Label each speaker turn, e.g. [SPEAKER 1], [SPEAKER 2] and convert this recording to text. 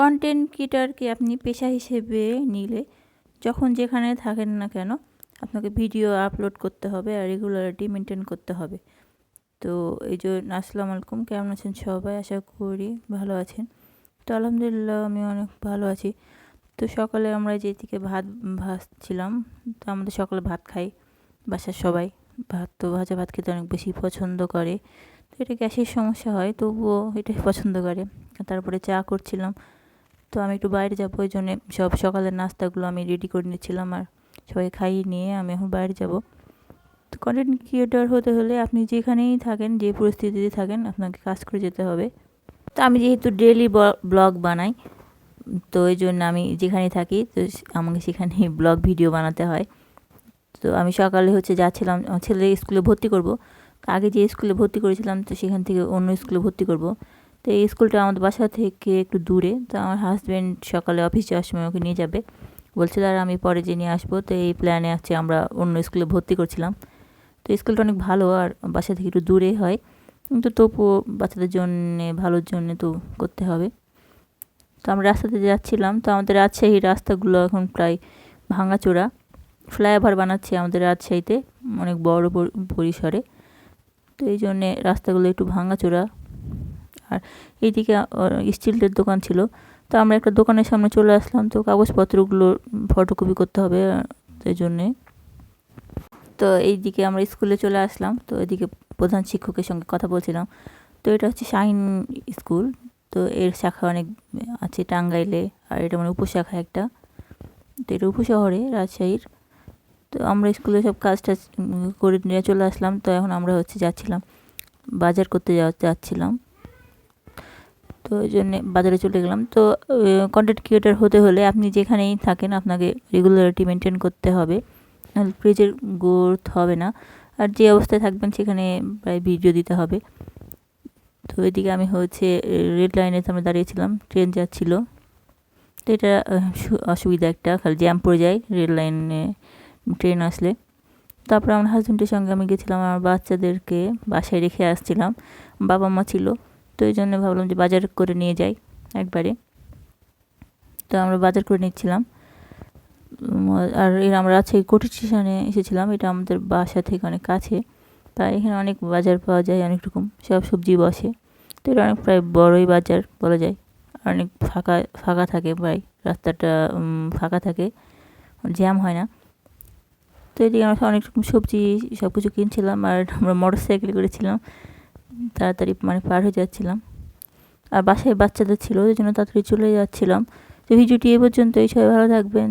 [SPEAKER 1] Content ক্রিয়েটরকে আপনি পেশা হিসেবে নিলে যখন যেখানে থাকেন না কেন আপনাকে ভিডিও আপলোড করতে হবে আর রেগুলারিটি মেনটেন করতে হবে। তো এই জন্য আসসালামু আলাইকুম, কেমন আছেন সবাই? আশা করি ভালো আছেন। তো আলহামদুলিল্লাহ আমি অনেক ভালো আছি। তো সকালে আমরা যেদিকে ভাত ভাজছিলাম, তো আমাদের সকালে ভাত খাই বাসার সবাই। ভাজা ভাত খেতে অনেক বেশি পছন্দ করে। তো এটা গ্যাসের সমস্যা হয়, তবুও এটাই পছন্দ করে। তারপরে চা করছিলাম। তো আমি একটু বাইরে যাবো, ওই জন্যে সব সকালের নাস্তাগুলো আমি রেডি করে নিচ্ছিলাম আর সবাই খাইয়ে নিয়ে আমি এখন বাইরে যাব। তো কন্টেন্ট ক্রিয়েটর হতে হলে আপনি যেখানেই থাকেন, যে পরিস্থিতিতে থাকেন, আপনাকে কাজ করে যেতে হবে। তো আমি যেহেতু ডেইলি ব্লগ বানাই, তো এই জন্য আমি যেখানেই থাকি তো আমাকে সেখানেই ব্লগ ভিডিও বানাতে হয়। তো আমি সকালে যাচ্ছিলাম ছেলে স্কুলে ভর্তি করব। তো আগে যে স্কুলে ভর্তি করেছিলাম তো সেখান থেকে অন্য স্কুলে ভর্তি করব। তো এই স্কুলটা আমাদের বাসা থেকে একটু দূরে। তো আমার হাজব্যান্ড সকালে অফিস যাওয়ার সময় ওকে নিয়ে যাবে বলছিল, আর আমি পরে যে নিয়ে আসবো। তো এই প্ল্যানে আছে আমরা অন্য স্কুলে ভর্তি করছিলাম। তো স্কুলটা অনেক ভালো আর বাসা থেকে একটু দূরে হয়, কিন্তু তবুও বাচ্চাদের জন্যে ভালোর জন্যে তো করতে হবে। তো আমরা রাস্তাতে যাচ্ছিলাম। তো আমাদের রাজশাহীর রাস্তাগুলো এখন প্রায় ভাঙাচোরা। ফ্লাইওভার বানাচ্ছে আমাদের রাজশাহীতে অনেক বড় পরিসরে। তো এই জন্যে রাস্তাগুলো একটু ভাঙাচোরা। আর এইদিকে স্টিলের দোকান ছিল। তো আমরা একটা দোকানের সামনে চলে আসলাম। তো কাগজপত্রগুলো ফটোকপি করতে হবে এই জন্যে। তো এইদিকে আমরা স্কুলে চলে আসলাম। তো এদিকে প্রধান শিক্ষকের সঙ্গে কথা বলছিলাম। তো এটা হচ্ছে শাহিন স্কুল। তো এর শাখা অনেক আছে টাঙ্গাইলে, আর এটা মানে উপশাখা একটা। তো এটা উপশহরে রাজশাহীর। তো আমরা স্কুলে সব কাজ টাজ করে নিয়ে চলে আসলাম। তো এখন আমরা যাচ্ছিলাম বাজার করতে যাচ্ছিলাম। তো ওই জন্যে বাজারে চলে গেলাম। তো কন্টেন্ট ক্রিয়েটর হতে হলে আপনি যেখানেই থাকেন আপনাকে রেগুলারিটি মেনটেন করতে হবে, নাহলে পেজের গ্রোথ হবে না। আর যে অবস্থায় থাকবেন সেখানে প্রায় ভিডিও দিতে হবে। তো এদিকে আমি রেড লাইনে আমরা দাঁড়িয়েছিলাম, ট্রেন যাচ্ছিলো। তো এটা অসুবিধা একটা, খালি জ্যাম পড়ে যায় রেল লাইনে ট্রেন আসলে। তারপরে আমার হাজব্যান্ডের সঙ্গে আমি গেছিলাম, আমার বাচ্চাদেরকে বাসায় রেখে আসছিলাম। বাবা মা ছিল, তো এই জন্য ভাবলাম যে বাজার করে নিয়ে যাই একবারে। তো আমরা বাজার করে নিচ্ছিলাম। আর আমরা কোটি স্টেশনে এসেছিলাম। এটা আমাদের বাসা থেকে অনেক কাছে। তাই এখানে অনেক বাজার পাওয়া যায়, অনেক রকম সব সবজি বসে। তো এটা অনেক প্রায় বড়ই বাজার বলা যায়। অনেক ফাঁকা থাকে, প্রায় রাস্তাটা ফাঁকা থাকে, জ্যাম হয় না। তো এদিকে আমরা অনেক রকম সবজি সব কিছু কিনছিলাম। আর আমরা মোটর সাইকেল করেছিলাম, তাড়াতাড়ি পার হয়ে যাচ্ছিলাম। আর বাসায় বাচ্চাদের ছিল, ওই জন্য তাড়াতাড়ি চলে যাচ্ছিলাম। তো ভিডিওটি এ পর্যন্তই, সবাই ভালো থাকবেন।